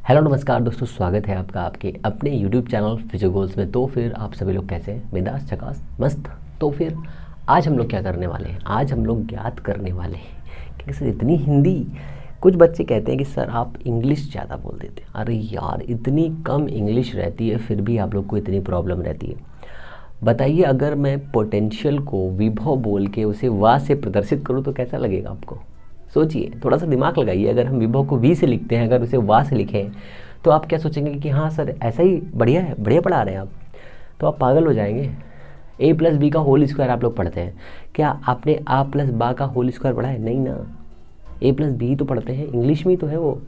Hello नमस्कार दोस्तों, स्वागत है आपका आपके अपने यूट्यूब चैनल फ्यूचर गोल्स में। तो फिर आप सभी लोग कैसे हैं? बिंदास, झकास, मस्त। तो फिर आज हम लोग क्या करने वाले हैं? आज हम लोग ज्ञात करने वाले हैं कि सर इतनी हिंदी, कुछ बच्चे कहते हैं कि सर आप इंग्लिश ज़्यादा बोल देते हैं। अरे यार, इतनी कम इंग्लिश रहती है फिर भी आप लोग को इतनी प्रॉब्लम रहती है। बताइए, अगर मैं पोटेंशियल को विभव बोल के उसे वा से प्रदर्शित करूँ तो कैसा लगेगा आपको? सोचिए, थोड़ा सा दिमाग लगाइए। अगर हम विभव को वी से लिखते हैं, अगर उसे वा से लिखें तो आप क्या सोचेंगे कि हाँ सर ऐसा ही बढ़िया है, बढ़िया पढ़ा रहे हैं आप। तो आप पागल हो जाएंगे। ए प्लस बी का होल स्क्वायर आप लोग पढ़ते हैं क्या? आपने आ प्लस बा का होल स्क्वायर पढ़ा है? नहीं ना। ए प्लस बी तो पढ़ते हैं, इंग्लिश में ही तो है वो।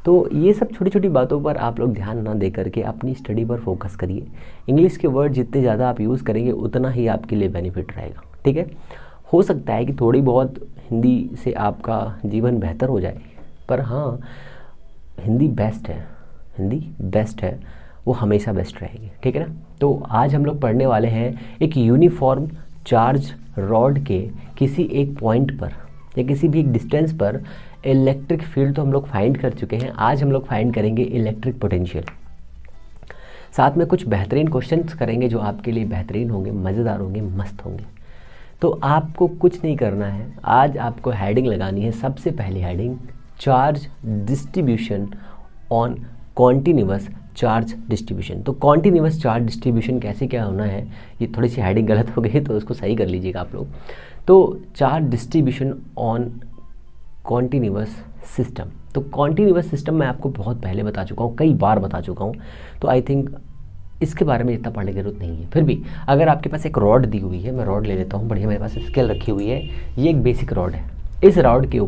तो ये सब छोटी छोटी बातों पर आप लोग ध्यान ना दे करके अपनी स्टडी पर फोकस करिए। इंग्लिश के वर्ड जितने ज़्यादा आप यूज़ करेंगे उतना ही आपके लिए बेनिफिट रहेगा, ठीक है। हो सकता है कि थोड़ी बहुत हिंदी से आपका जीवन बेहतर हो जाए, पर हाँ, हिंदी बेस्ट है, हिंदी बेस्ट है, वो हमेशा बेस्ट रहेगी, ठीक है ना। तो आज हम लोग पढ़ने वाले हैं एक यूनिफॉर्म चार्ज रॉड के किसी एक पॉइंट पर या किसी भी एक डिस्टेंस पर इलेक्ट्रिक फील्ड तो हम लोग फाइंड कर चुके हैं। आज हम लोग फाइंड करेंगे इलेक्ट्रिक पोटेंशियल। साथ में कुछ बेहतरीन क्वेश्चंस करेंगे जो आपके लिए बेहतरीन होंगे, मज़ेदार होंगे, मस्त होंगे। तो आपको कुछ नहीं करना है, आज आपको हेडिंग लगानी है। सबसे पहली heading, charge distribution on continuous charge distribution. तो कॉन्टिन्यूअस चार्ज डिस्ट्रीब्यूशन कैसे क्या होना है, ये थोड़ी सी हेडिंग गलत हो गई तो उसको सही कर लीजिएगा आप लोग। तो charge distribution on continuous system. तो कॉन्टिन्यूअस सिस्टम मैं आपको बहुत पहले बता चुका हूँ, कई बार बता चुका हूँ, तो आई थिंक इसके बारे में इतना पढ़ने की जरूरत नहीं है। फिर भी अगर आपके पास एक रॉड दी हुई है, मैं रॉड ले लेता हूँ, बढ़िया, मेरे पास स्केल रखी हुई है, ये एक बेसिक रॉड है। इस रॉड के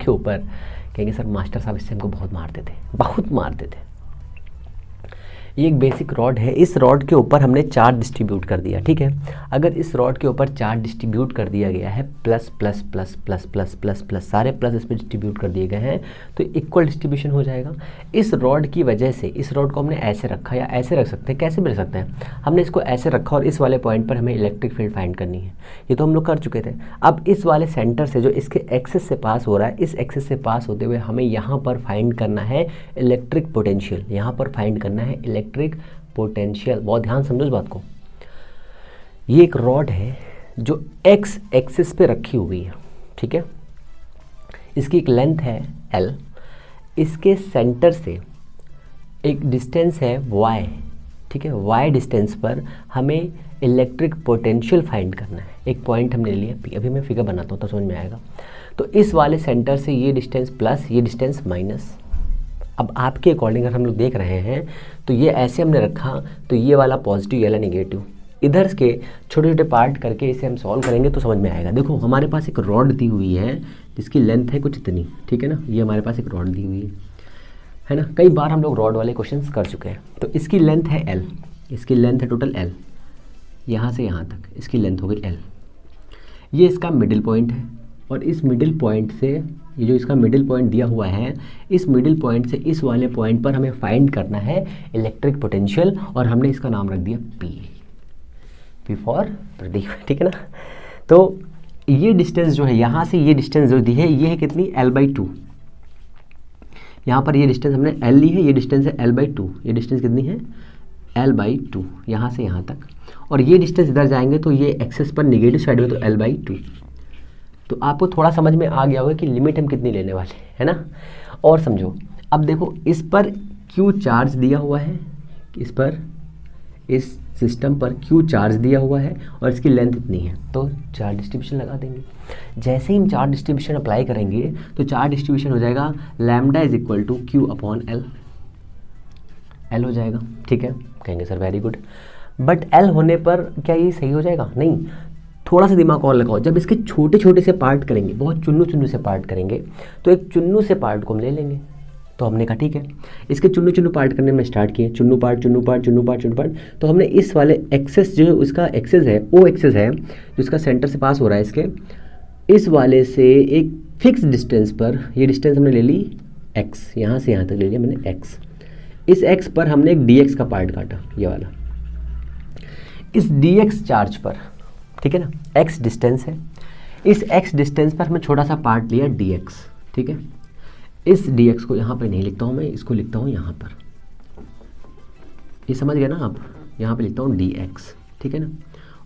ऊपर कहेंगे सर मास्टर साहब इससे हमको बहुत मारते थे, बहुत मारते थे। ये एक बेसिक रॉड है, इस रॉड के ऊपर हमने चार्ज डिस्ट्रीब्यूट कर दिया, ठीक है। अगर इस रॉड के ऊपर चार्ज डिस्ट्रीब्यूट कर दिया गया है, plus plus plus plus plus plus plus, सारे प्लस इसमें डिस्ट्रीब्यूट कर दिए गए हैं, तो इक्वल डिस्ट्रीब्यूशन हो जाएगा। इस रॉड की वजह से इस रॉड को हमने ऐसे रखा, या ऐसे रख सकते हैं, कैसे भी रख सकते हैं, हमने इसको ऐसे रखा और इस वाले पॉइंट पर हमें इलेक्ट्रिक फील्ड फाइंड करनी है। ये तो हम लोग कर चुके थे। अब इस वाले सेंटर से जो इसके एक्सिस से पास हो रहा है, इस एक्सिस से पास होते हुए हमें यहाँ पर फाइंड करना है इलेक्ट्रिक पोटेंशियल। यहाँ पर फाइंड करना है इलेक्ट्रिक पोटेंशियल। बहुत ध्यान समझो इस बात को। ये एक रॉड है जो एक्स एक्सिस पे रखी हुई है, ठीक है। इसकी एक लेंथ है L, इसके सेंटर से एक डिस्टेंस है y, ठीक है। y डिस्टेंस पर हमें इलेक्ट्रिक पोटेंशियल फाइंड करना है। एक पॉइंट हमने ले लिया P, अभी मैं फिगर बनाता हूँ तो समझ में आएगा। तो इस वाले सेंटर से ये डिस्टेंस प्लस, ये डिस्टेंस माइनस। अब आपके अकॉर्डिंग अगर हम लोग देख रहे हैं तो ये ऐसे हमने रखा, तो ये वाला पॉजिटिव, ये वाला नेगेटिव, इधर के छोटे छोटे पार्ट करके इसे हम सॉल्व करेंगे तो समझ में आएगा। देखो, हमारे पास एक रॉड दी हुई है जिसकी लेंथ है कुछ इतनी, ठीक है ना। ये हमारे पास एक रॉड दी हुई है ना। कई बार हम लोग रॉड वाले क्वेश्चंस कर चुके हैं। तो इसकी लेंथ है L, इसकी लेंथ है टोटल L, यहाँ से यहाँ तक इसकी लेंथ हो गई L। ये इसका मिडिल पॉइंट है, और इस मिडिल पॉइंट से, ये जो इसका मिडिल पॉइंट दिया हुआ है, इस मिडिल पॉइंट से इस वाले पॉइंट पर हमें फाइंड करना है इलेक्ट्रिक पोटेंशियल, और हमने इसका नाम रख दिया P फॉर प्रदीप, ठीक है ना। तो ये डिस्टेंस जो है, यहाँ से ये डिस्टेंस जो दी है, ये है कितनी, L/2। यहाँ पर ये डिस्टेंस हमने L ली है, ये डिस्टेंस है L/2। ये डिस्टेंस कितनी है, L/2, यहाँ से यहाँ तक। और ये डिस्टेंस इधर जाएंगे तो ये एक्सेस पर निगेटिव साइड में, तो L/2। तो आपको थोड़ा समझ में आ गया होगा कि लिमिट हम कितनी लेने वाले हैं ना। और समझो, अब देखो, इस पर Q चार्ज दिया हुआ है, इस पर, इस सिस्टम पर Q चार्ज दिया हुआ है, और इसकी लेंथ इतनी है, तो चार्ज डिस्ट्रीब्यूशन लगा देंगे। जैसे ही हम चार्ज डिस्ट्रीब्यूशन अप्लाई करेंगे तो चार्ज डिस्ट्रीब्यूशन हो जाएगा λ=Q/L, L हो जाएगा, ठीक है। कहेंगे sir very good, but L होने पर क्या ये सही हो जाएगा? नहीं, थोड़ा सा दिमाग और लगाओ। जब इसके छोटे छोटे से पार्ट करेंगे, बहुत चुन्नू चुन्नू से पार्ट करेंगे, तो एक चुन्नू से पार्ट को हम ले लेंगे। तो हमने कहा ठीक है, इसके चुन्नू चुन्नू पार्ट करने में स्टार्ट किए, Chunnu part Chunnu part Chunnu part Chunnu part. तो हमने इस वाले एक्सेस जो है, उसका एक्सेस है, ओ एक्सेस है, जिसका सेंटर से पास हो रहा है, इसके इस वाले से एक फिक्स डिस्टेंस पर, ये डिस्टेंस हमने ले ली x, यहाँ से यहाँ तक ले लिया मैंने x। इस x पर हमने एक dx का पार्ट काटा, ये वाला। इस dx चार्ज पर, ठीक है ना, x डिस्टेंस है, इस x डिस्टेंस पर हमने छोटा सा पार्ट लिया dx, ठीक है। इस dx को यहाँ पे नहीं लिखता हूँ मैं, इसको लिखता हूँ यहाँ पर, ये समझ गए ना आप, यहाँ पे लिखता हूँ dx, ठीक है ना,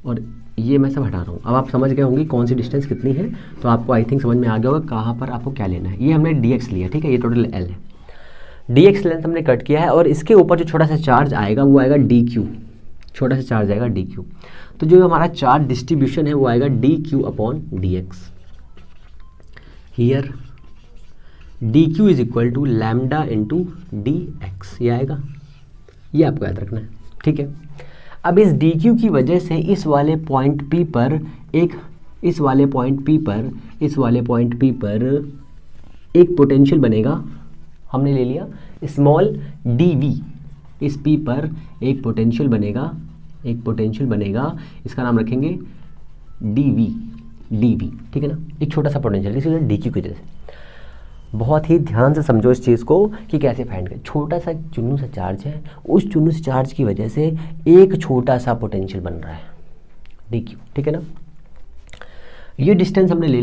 और ये मैं सब हटा रहा हूँ। अब आप समझ गए होंगे कौन सी डिस्टेंस कितनी है, तो आपको आई थिंक समझ में आ गया होगा कहाँ पर आपको क्या लेना है। ये हमने dx लिया, ठीक है, ये टोटल l है, dx लेंथ हमने कट किया है, और इसके ऊपर जो छोटा सा चार्ज आएगा वो आएगा dq, छोटा सा चार्ज आएगा dq। तो जो हमारा चार्ज डिस्ट्रीब्यूशन है वो आएगा dq upon dx। Here dq is equal to lambda into dx, ये आएगा, ये आपको याद रखना है, ठीक है। अब इस dq की वजह से इस वाले पॉइंट P पर इस वाले पॉइंट P पर एक पोटेंशियल बनेगा, हमने ले लिया स्मॉल dv, इस P पर एक पोटेंशियल बनेगा, इसका नाम रखेंगे dv, ठीक है ना, एक छोटा सा पोटेंशियल किसी वजह dq की वजह से। बहुत ही ध्यान से समझो इस चीज़ को कि कैसे फाइंड करें। छोटा सा चुन्नू सा चार्ज है, उस चुन्नू से चार्ज की वजह से एक छोटा सा पोटेंशियल बन रहा है dq, ठीक है ना। ये डिस्टेंस हमने ले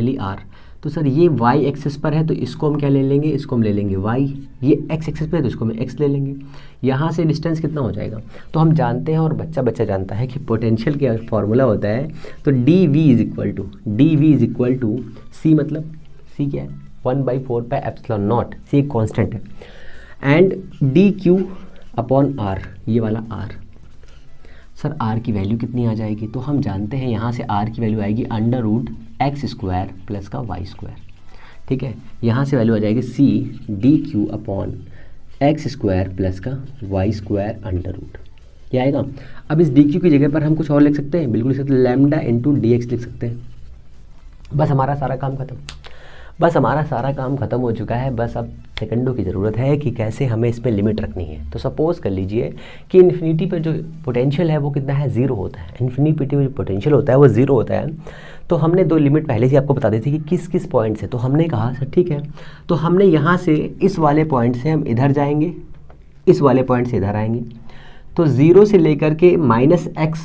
ली r, तो सर ये y एक्सिस पर है तो इसको हम क्या ले लेंगे, इसको हम ले लेंगे y, ये x एक्सिस पर है तो इसको हम x ले लेंगे। यहाँ से डिस्टेंस कितना हो जाएगा, तो हम जानते हैं और बच्चा जानता है कि पोटेंशियल का फॉर्मूला होता है, तो dv is equal to c, मतलब c क्या है 1/4 पाई एप्सिलॉन नॉट, c एक कॉन्स्टेंट है, एंड dq अपॉन r, ये वाला r। सर r की वैल्यू कितनी आ जाएगी, तो हम जानते हैं यहाँ से r की वैल्यू आएगी under root X square plus का वाई स्क्वायर, ठीक है। यहाँ से वैल्यू आ जाएगी c dq अपॉन एक्स स्क्वायर प्लस का वाई स्क्वायर अंडर रूट, ये आएगा। अब इस dq की जगह पर हम कुछ और लिख सकते हैं, बिल्कुल लिख सकते हैं, लैम्डा इंटू dx लिख सकते हैं। बस हमारा सारा काम खत्म हो चुका है। बस अब सेकंडों की ज़रूरत है कि कैसे हमें इसमें लिमिट रखनी है। तो सपोज़ कर लीजिए कि इन्फिनिटी पर जो पोटेंशियल है वो कितना है, ज़ीरो होता है। इन्फिनिटी पर जो पोटेंशियल होता है वो ज़ीरो होता है। तो हमने दो लिमिट पहले से आपको बता दी थी कि किस किस पॉइंट से। तो हमने कहा सर ठीक है, तो हमने यहाँ से इस वाले पॉइंट से हम इधर जाएंगे, इस वाले पॉइंट से इधर आएंगे। तो ज़ीरो से लेकर के -x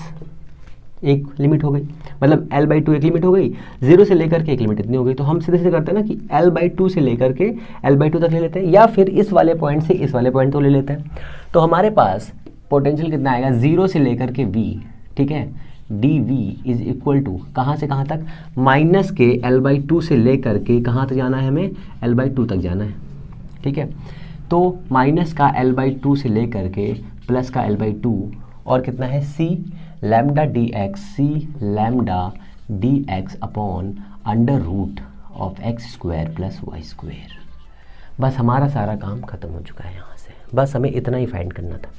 एक लिमिट हो गई, मतलब l/2 एक लिमिट हो गई, 0 से लेकर के एक लिमिट इतनी हो गई। तो हम सीधे सीधे करते हैं ना कि l/2 से लेकर के l/2 तक ले लेते हैं, या फिर इस वाले पॉइंट से इस वाले पॉइंट को ले लेते हैं। तो हमारे पास पोटेंशियल कितना आएगा, 0 से लेकर के v, ठीक है, dv इज इक्वल टू कहाँ से कहाँ तक, माइनस के l/2 से लेकर के कहाँ तक जाना है, हमें l/2 तक जाना है, ठीक है। तो माइनस का l/2 से लेकर के प्लस का l/2 और कितना है c lambda dx upon under root of X square plus Y square. बस हमारा सारा काम खत्म हो चुका है यहाँ से, बस हमें इतना ही फाइंड करना था।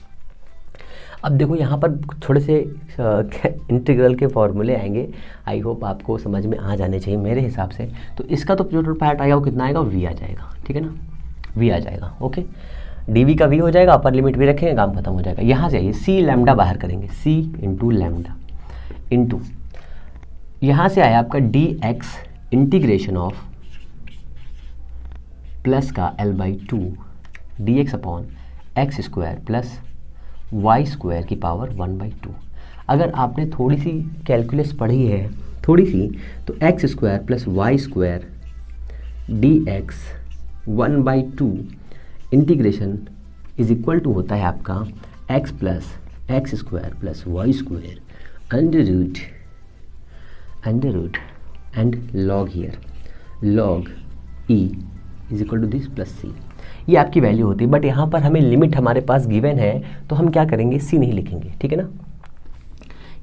अब देखो यहाँ पर थोड़े से इंटीग्रल के फॉर्मूले आएंगे, आई होप आपको समझ में आ जाने चाहिए मेरे हिसाब से। तो इसका तो जो पार्ट आएगा वो कितना आएगा, v आ जाएगा, ठीक है ना, v आ जाएगा, ओके। dv का v हो जाएगा, अपर लिमिट भी रखेंगे, काम खत्म हो जाएगा। यहाँ से आइए c लैम्डा बाहर करेंगे, c इंटू लैम्डा इंटू यहाँ से आया आपका dx इंटीग्रेशन ऑफ प्लस का l/2 dx upon X square plus Y square की पावर 1/2। अगर आपने थोड़ी सी कैलकुलस पढ़ी है थोड़ी सी, तो X square plus Y square dx 1/2 integration is equal to होता है आपका x plus X square plus Y square under root and log here log e is equal to this plus c। ये आपकी वैल्यू होती है, but यहाँ पर हमें लिमिट हमारे पास गिवन है, तो हम क्या करेंगे, c नहीं लिखेंगे, ठीक है ना।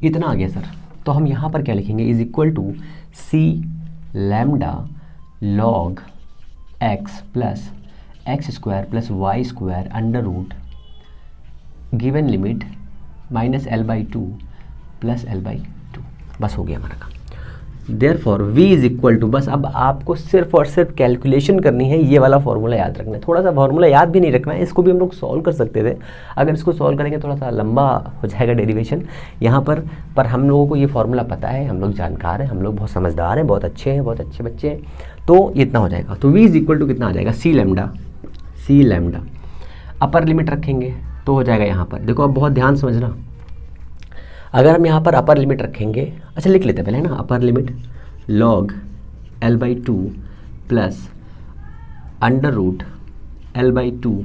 इतना आ गया सर, तो हम यहाँ पर क्या लिखेंगे, इज इक्वल टू c लैम्डा log x plus X square plus Y square under root given limit minus l/2 plus l/2। बस हो गया हमारा काम। Therefore v is equal to, बस अब आपको सिर्फ और सिर्फ कैलकुलेशन करनी है, ये वाला फॉर्मूला याद रखना है। थोड़ा सा फॉर्मूला याद भी नहीं रखना है, इसको भी हम लोग सॉल्व कर सकते थे। अगर इसको सॉल्व करेंगे थोड़ा सा लंबा हो जाएगा डेरिवेशन यहाँ पर हम लोगों को ये फॉर्मूला पता है, हम लोग जानकार हैं, हम लोग बहुत समझदार हैं, बहुत अच्छे हैं, बहुत अच्छे बच्चे हैं। तो ये इतना हो जाएगा। तो v इज इक्वल टू कितना आ जाएगा, c लैम्डा अपर लिमिट रखेंगे तो हो जाएगा यहाँ पर, देखो अब बहुत ध्यान समझना। अगर हम यहाँ पर अपर लिमिट रखेंगे, अच्छा लिख लेते हैं पहले ना, upper limit log l/2 plus under root L/2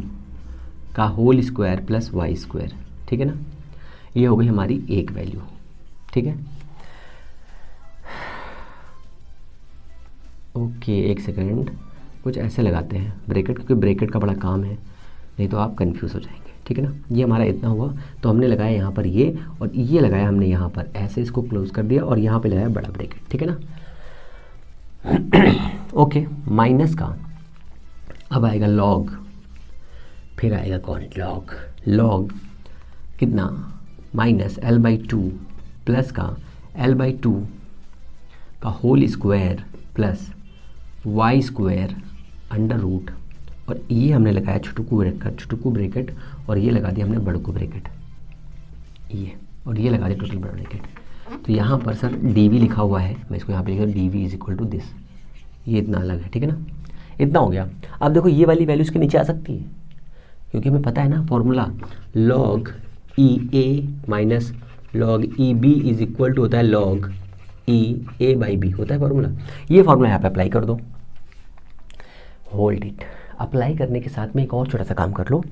का whole square plus Y square, ठीक है ना। ये हो गई हमारी एक वैल्यू, ठीक है। ओके, एक सेकेंड, कुछ ऐसे लगाते हैं ब्रैकेट, क्योंकि ब्रैकेट का बड़ा काम है, नहीं तो आप कंफ्यूज हो जाएंगे, ठीक है ना। ये हमारा इतना हुआ, तो हमने लगाया यहाँ पर ये, और ये लगाया हमने यहाँ पर ऐसे, इसको क्लोज कर दिया और यहाँ पे लगाया बड़ा ब्रैकेट, ठीक है ना। ओके, माइनस का अब आएगा लॉग, फिर आएगा कौन, लॉग। लॉग कितना, माइनस L/2 प्लस का L/2 का whole square plus Y square under root, और ये हमने लगाया छोटू ब्रैकेट, और ये लगा दिया हमने बड़कू ब्रैकेट, ये, और ये लगा दिया टोटल बड़ा ब्रैकेट। तो यहाँ पर सर dv लिखा हुआ है, मैं इसको यहाँ पे लिखा dv is equal to this, ये इतना अलग है, ठीक है ना। इतना हो गया। अब देखो ये वाली वैल्यू इसके नीचे आ सकती है, क्योंकि हमें पता है ना formula, log EA minus log EB is equal to होता है log EA/B, होता है फॉर्मूला। ये फॉर्मूला यहाँ पे अप्लाई कर दो, होल्ड इट। अप्लाई करने के साथ में एक और छोटा सा काम कर लो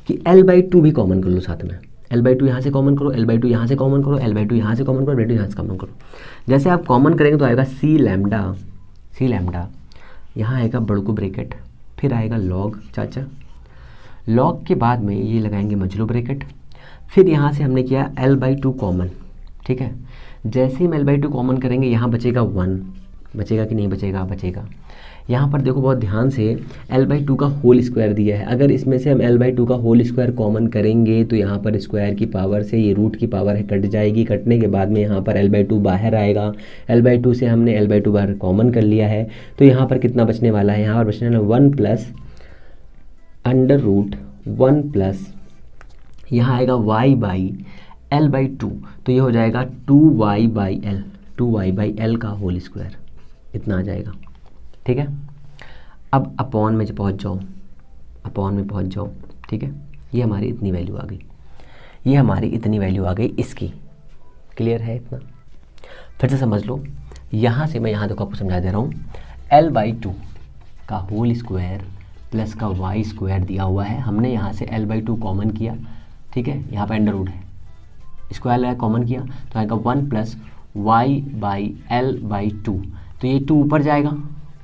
कि L/2 भी कॉमन कर लो साथ में। L/2 यहाँ से कॉमन करो, L/2 यहाँ से कॉमन करो, L/2 यहाँ से कॉमन करो, L/2 यहाँ से कॉमन करो। जैसे आप कॉमन करेंगे तो आएगा C लैम्डा, यहाँ आएगा बड़कू ब्रैकेट, फिर आएगा लॉग चाचा, लॉग के बाद में ये लगाएंगे मजलू ब्रैकेट, फिर यहाँ से हमने किया L/2 कॉमन, ठीक है। जैसे ही हम L/2 कॉमन करेंगे यहाँ बचेगा 1, बचेगा कि नहीं बचेगा, बचेगा। यहाँ पर देखो बहुत ध्यान से, L/2 का होल स्क्वायर दिया है, अगर इसमें से हम L/2 का होल स्क्वायर कॉमन करेंगे तो यहाँ पर स्क्वायर की पावर से ये रूट की पावर है कट जाएगी, कटने के बाद में यहाँ पर L/2 बाहर आएगा, L/2 से हमने L/2 बाहर कॉमन कर लिया है, तो यहाँ पर कितना बचने वाला है, यहाँ पर बचने वाला 1 प्लस अंडर रूट 1 प्लस यहाँ आएगा y/L/2, तो ये हो जाएगा 2y/L का होल स्क्वायर, इतना आ जाएगा, ठीक है। अब अपॉन में पहुँच जाओ, ठीक है। ये हमारी इतनी वैल्यू आ गई, ये हमारी इतनी वैल्यू आ गई इसकी, क्लियर है इतना। फिर से समझ लो, यहाँ से मैं यहाँ देखो आपको समझा दे रहा हूँ, L/2 का होल स्क्वायर प्लस का वाई स्क्वायर दिया हुआ है, हमने यहाँ से L/2 कॉमन किया, ठीक है, यहाँ पर अंडर रूट है, स्क्वायर लगा कॉमन किया तो आएगा 1 प्लस y/L/2, तो ये 2 ऊपर जाएगा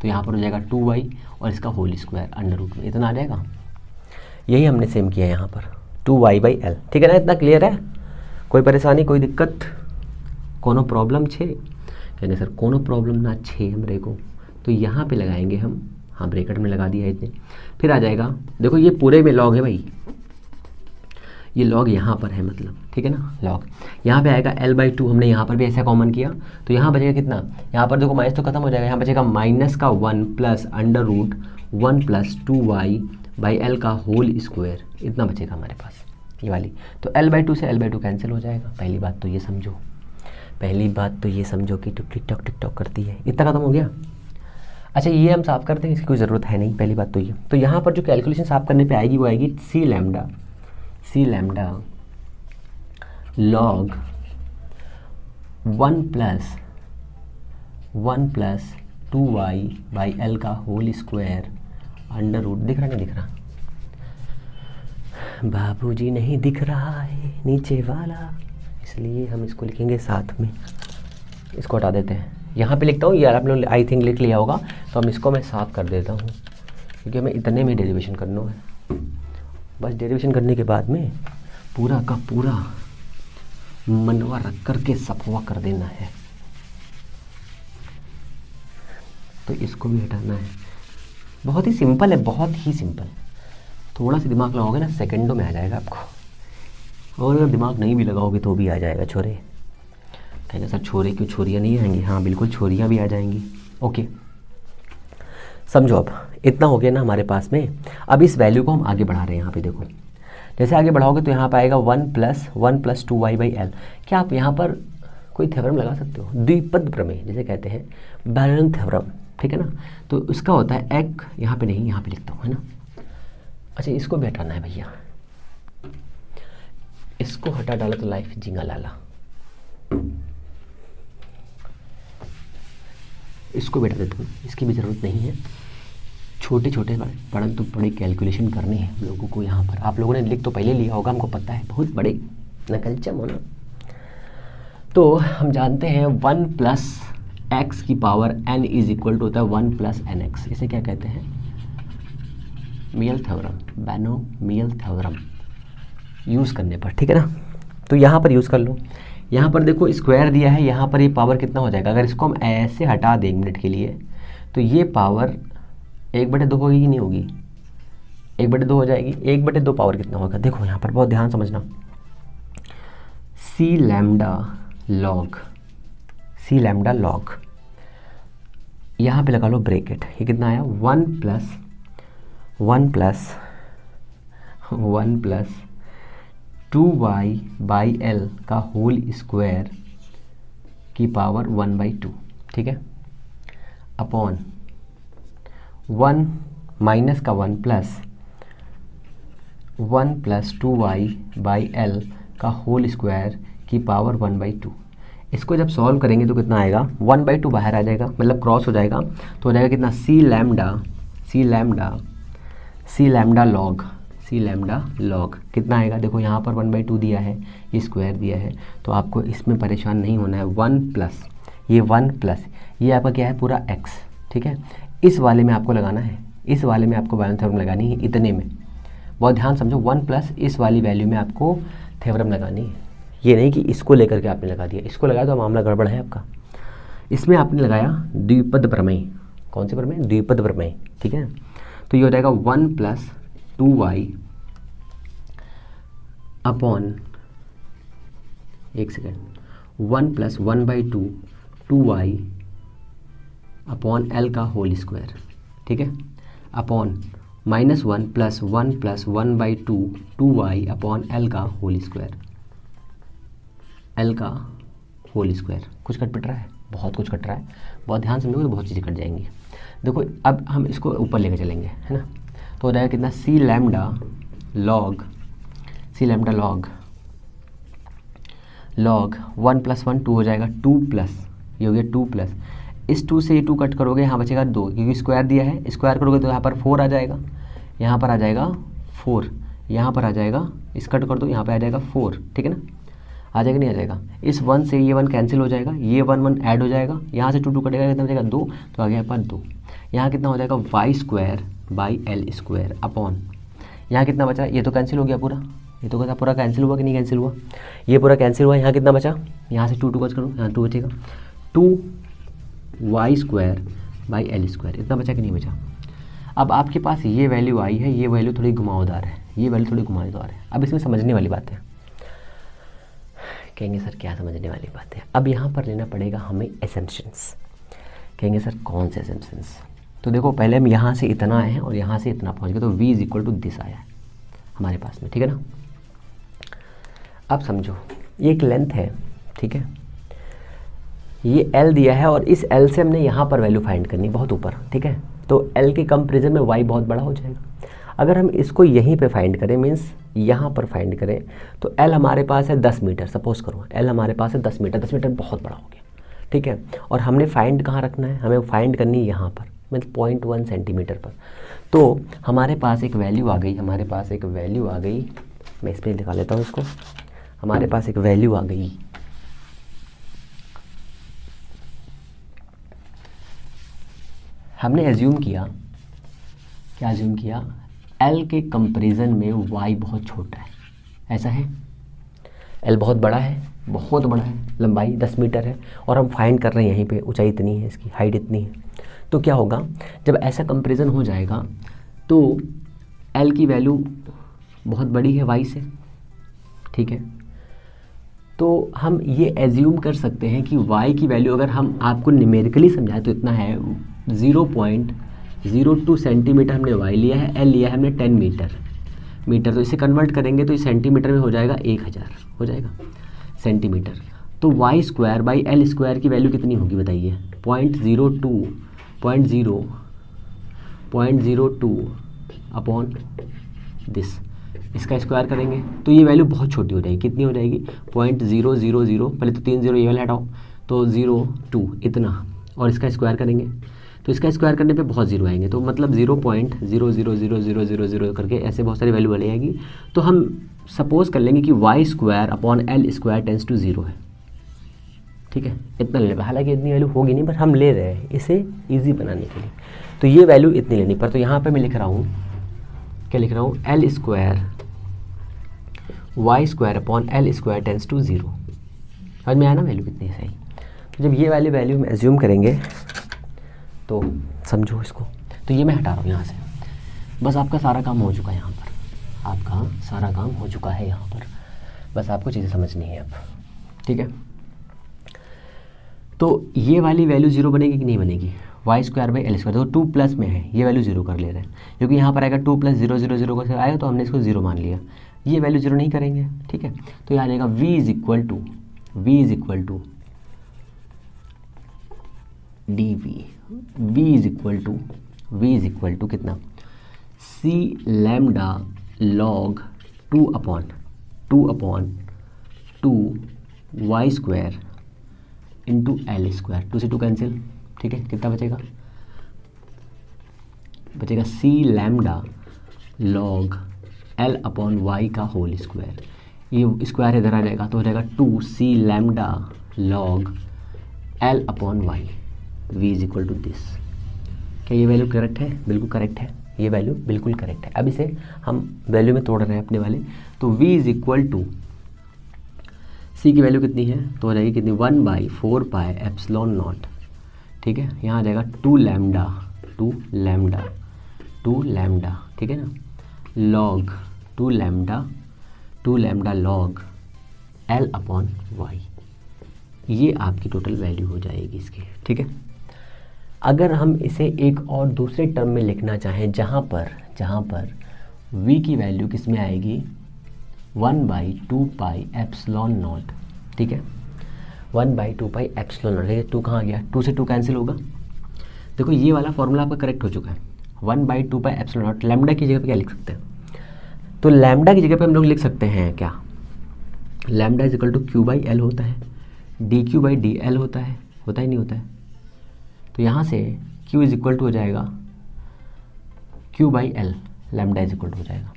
तो यहाँ पर हो जाएगा 2y और इसका होल स्क्वायर अंडर रूट में, इतना आ जाएगा। यही हमने सेम किया यहाँ पर 2y/L, ठीक है ना। इतना क्लियर है, कोई परेशानी कोई दिक्कत, कोनो प्रॉब्लम छे, कहेंगे सर कोनो प्रॉब्लम ना छे हमरे को, तो यहाँ पे लगाएंगे हम, हाँ ब्रैकेट में लगा दिया इतने, फिर आ जाएगा, देखो ये पूरे में लॉग है भाई, ये लॉग यहाँ पर है मतलब, ठीक है ना, लॉग यहाँ पे आएगा L/2, हमने यहाँ पर भी ऐसा कॉमन किया तो यहाँ बचेगा कितना, यहाँ पर देखो माइनस तो खत्म हो जाएगा, यहाँ बचेगा माइनस का 1 plus under root 1 plus 2y/L का होल स्क्वायर, इतना बचेगा हमारे पास ये वाली। तो L/2 से L/2 कैंसिल हो जाएगा, पहली बात तो ये समझो कि टिक टॉक करती है, इतना खत्म हो गया। अच्छा ये हम साफ़ करते हैं, इसकी कोई ज़रूरत है नहीं, पहली बात तो ये। तो यहाँ पर जो कैलकुलेशन साफ़ करने पे आएगी वो आएगी C lambda log 1 plus 2y/L का होल स्क्वायर अंडर रूट, दिख रहा नहीं दिख रहा, बाबूजी नहीं दिख रहा है नीचे वाला, इसलिए हम इसको लिखेंगे साथ में, इसको हटा देते हैं, यहाँ पे लिखता हूँ, यार आप लोग आई थिंक लिख लिया होगा, तो हम इसको मैं साफ़ कर देता हूँ, क्योंकि हमें इतने में डेरिवेशन करना है, बस डेरिवेशन करने के बाद में पूरा का पूरा मनवा रख करके सफवा कर देना है, तो इसको भी हटाना है। बहुत ही सिंपल है, बहुत ही सिंपल, थोड़ा सा दिमाग लगाओगे ना सेकंडों में आ जाएगा आपको, और अगर दिमाग नहीं भी लगाओगे तो भी आ जाएगा। छोरे कहेंगे सर छोरे क्यों, छोरियाँ नहीं आएंगी, हाँ बिल्कुल छोरियाँ भी आ जाएंगी। ओके समझो, अब इतना हो गया ना हमारे पास में। अब इस वैल्यू को हम आगे बढ़ा रहे हैं, यहाँ पे देखो जैसे आगे बढ़ाओगे तो यहाँ पर आएगा 1 प्लस 2y/L। क्या आप यहाँ पर कोई थ्योरम लगा सकते हो, द्विपद प्रमेय जिसे कहते हैं, बैरन थ्योरम, ठीक है ना। तो उसका होता है एक, यहाँ पे नहीं यहाँ पे लिखता हूँ, है ना। अच्छा इसको भी हटाना है भैया, इसको हटा डाला तो लाइफ जिंगा लाला, इसको भी हटा देता हूँ, इसकी भी ज़रूरत नहीं है, छोटे छोटे परंतु बड़ी कैलकुलेशन करनी है हम लोगों को यहाँ पर। आप लोगों ने लिख तो पहले लिया होगा, हमको पता है, बहुत बड़े नकलचम हो ना। तो हम जानते हैं 1 प्लस एक्स की power n is equal to होता है 1 प्लस एन एक्स। इसे क्या कहते हैं? मियल थ्योरम, बाइनोमियल थ्योरम यूज़ करने पर, ठीक है ना। तो यहाँ पर यूज़ कर लो। यहाँ पर देखो स्क्वायर दिया है, यहाँ पर ये पावर कितना हो जाएगा? अगर इसको हम ऐसे हटा दें 1 मिनट के लिए तो ये पावर 1/2 होगी कि नहीं होगी? 1/2 हो जाएगी। 1/2 पावर कितना होगा? देखो यहाँ पर बहुत ध्यान समझना। सी लैम्डा लॉग, यहाँ पे लगा लो ब्रैकेट। ये कितना आया? 1 प्लस 2y बाई एल का होल स्क्वायर की पावर 1/2, ठीक है, अपॉन 1 माइनस का 1 प्लस 2y बाई एल का होल स्क्वायर की पावर 1/2। इसको जब सॉल्व करेंगे तो कितना आएगा? 1/2 बाहर आ जाएगा, मतलब क्रॉस हो जाएगा, तो हो जाएगा कितना? सी लैम्डा लॉग कितना आएगा? देखो यहाँ पर 1/2 दिया है, ये स्क्वायर दिया है, तो आपको इसमें परेशान नहीं होना है। 1 प्लस ये आपका क्या है? पूरा x, ठीक है। इस वाले में आपको लगाना है, इस वाले में आपको बाइनोमियल थ्योरम लगानी है, इतने में। बहुत ध्यान समझो, 1 प्लस इस वाली वैल्यू में आपको थ्योरम लगानी है। ये नहीं कि इसको लेकर के आपने लगा दिया, इसको लगाया तो मामला गड़बड़ है आपका। इसमें आपने लगाया द्विपद प्रमेय। कौन से प्रमेय? द्विपद प्रमेय, ठीक है। तो ये हो जाएगा 1 plus 2y upon 1 plus 1/2 2y upon L का होल स्क्वायर, ठीक है, upon -1 plus 1/2 2y upon L का होल स्क्वायर। कुछ कट पिट रहा है? बहुत कुछ कट रहा है। बहुत ध्यान समझोगे तो बहुत चीज़ें कट जाएंगी। देखो अब हम इसको ऊपर लेकर चलेंगे, है ना। तो हो जाएगा कितना? सी लैम्डा लॉग 1 प्लस 1 2 हो जाएगा, 2 प्लस ये हो गया 2 प्लस, इस 2 से ये 2 कट करोगे, यहाँ बचेगा 2, क्योंकि स्क्वायर दिया है। स्क्वायर करोगे तो यहाँ पर 4 आ जाएगा, यहाँ पर आ जाएगा 4, यहाँ पर आ जाएगा, इस कट कर दो, यहाँ पर आ जाएगा 4, ठीक है ना। आ जाएगा नहीं आ जाएगा? इस 1 से ये 1 कैंसिल हो जाएगा, ये 1 ऐड हो जाएगा, यहाँ से 2 कटेगा, कितना बचेगा? 2, तो आ गया पर 2। यहाँ कितना हो जाएगा? y square by l square upon, यहाँ कितना बचा? ये तो कैंसिल हो गया पूरा, ये तो पूरा कैंसिल हुआ कि नहीं कैंसिल हुआ? ये पूरा कैंसिल हुआ। यहाँ कितना बचा? यहाँ से 2 कट करो, यहाँ 2 बचेगा, 2y square by l square. इतना बचा कि नहीं बचा? अब आपके पास ये वैल्यू आई है, ये वैल्यू थोड़ी घुमावदार है, ये वैल्यू थोड़ी घुमावदार है। अब इसमें समझने वाली बात है। कहेंगे सर क्या समझने वाली बात है? अब यहाँ पर लेना पड़ेगा हमें एसम्पशंस। कहेंगे सर कौन से एसम्पशंस? तो देखो पहले हम यहाँ से इतना आए हैं और यहाँ से इतना पहुँच गए, तो v इक्वल टू दिस आया है हमारे पास में, ठीक है ना। अब समझो ये एक लेंथ है, ठीक है, ये l दिया है और इस l से हमने यहाँ पर वैल्यू फाइंड करनी बहुत ऊपर, ठीक है। तो l के कंपेरिजन में y बहुत बड़ा हो जाएगा। अगर हम इसको यहीं पे फाइंड करें, मीन्स यहाँ पर फाइंड करें, तो l हमारे पास है 10 मीटर, सपोज करो l हमारे पास है 10 मीटर। 10 मीटर बहुत बड़ा हो गया, ठीक है। और हमने फाइंड कहाँ रखना है? हमें फाइंड करनी है यहाँ पर, मतलब 0.1 सेंटीमीटर पर। तो हमारे पास एक वैल्यू आ गई, मैं इस पर लिखा लेता हूँ इसको। हमारे पास एक वैल्यू आ गई, हमने एज्यूम किया, क्या एज्यूम किया? L के कंपैरिजन में y बहुत छोटा है, ऐसा है। L बहुत बड़ा है, लंबाई 10 मीटर है और हम फाइंड कर रहे हैं यहीं पे ऊंचाई इतनी है, इसकी हाइट इतनी है। तो क्या होगा जब ऐसा कंपैरिजन हो जाएगा तो L की वैल्यू बहुत बड़ी है y से, ठीक है। तो हम ये एज्यूम कर सकते हैं कि y की वैल्यू अगर हम आपको न्यूमेरिकली समझाएं तो इतना है, 0.02 सेंटीमीटर हमने y लिया है, l लिया है हमने 10 मीटर। तो इसे कन्वर्ट करेंगे तो इस सेंटीमीटर में हो जाएगा 1000, हो जाएगा सेंटीमीटर। तो y square by l square की वैल्यू कितनी होगी बताइए? 0.02 अपॉन दिस, इसका स्क्वायर करेंगे तो ये वैल्यू बहुत छोटी हो जाएगी। कितनी हो जाएगी? 0.000, पहले तो 3 0 ये वाला हटाओ, तो 0.2 इतना, और इसका स्क्वायर करेंगे तो इसका स्क्वायर करने पे बहुत जीरो आएंगे, तो मतलब 0.00000 करके ऐसे बहुत सारी वैल्यू बनी आएगी। तो हम सपोज कर लेंगे कि y square upon l square tends to 0 है, ठीक है, इतना ले लेंगे। हालांकि इतनी वैल्यू होगी नहीं, बट हम ले रहे हैं इसे ईजी बनाने के लिए, तो ये वैल्यू इतनी लेनी पर। तो यहाँ पर मैं लिख रहा हूँ, क्या लिख रहा हूँ, l square y square upon l square tends to 0। समझ में आया ना वैल्यू कितनी है, सही। तो जब ये वाली वैल्यू हम एज्यूम करेंगे तो समझो इसको, तो ये मैं हटा रहा हूँ यहाँ से, बस आपका सारा काम हो चुका है यहाँ पर, आपका सारा काम हो चुका है यहाँ पर, बस आपको चीज़ें समझनी है अब, ठीक है। तो ये वाली वैल्यू 0 बनेगी कि नहीं बनेगी, y square by l square, तो 2 प्लस में है, ये वैल्यू 0 कर ले रहे हैं, क्योंकि यहाँ पर आएगा 2 + 0 0 0 को आएगा, तो हमने इसको 0 मान लिया, ये वैल्यू 0 नहीं करेंगे, ठीक है। तो यहाँ आएगा v is equal to dv, v is equal to कितना, c lambda log 2 upon 2 y square into l square, 2 से 2 कैंसिल, ठीक है, कितना बचेगा, c lambda log l upon y का होल स्क्वायर, ये स्क्वायर इधर आ जाएगा तो हो जाएगा 2c lambda log l upon y, v is equal to this. क्या ये वैल्यू करेक्ट है? बिल्कुल करेक्ट है, ये वैल्यू बिल्कुल करेक्ट है। अब इसे हम वैल्यू में तोड़ रहे हैं अपने वाले, तो v is equal to c की वैल्यू कितनी है, तो हो जाएगी कितनी, 1/4 पाई एप्सिलॉन नॉट, ठीक है। यहाँ आ जाएगा 2 लैम्डा, ठीक है ना, log 2 lambda log l upon y, ये आपकी टोटल वैल्यू हो जाएगी इसकी, ठीक है। अगर हम इसे एक और दूसरे टर्म में लिखना चाहें, जहाँ पर v की वैल्यू किस में आएगी, 1/2 पाई एप्सिलॉन नॉट, ठीक है, 1/2 पाई एप्सिलॉन नॉट, ठीक है। 2 कहाँ गया, 2 से 2 कैंसिल होगा। देखो ये वाला फॉर्मूला आपका करेक्ट हो चुका है, 1/2 पाई एप्सिलॉन नॉट। लैम्डा की जगह पे क्या लिख सकते हैं, तो लैम्डा की जगह पे हम लोग लिख सकते हैं क्या, lambda is equal to q/l होता है, dq/dl होता है ही नहीं होता है। तो यहाँ से q इज इक्वल टू हो जाएगा q/l, lambda is equal to हो जाएगा।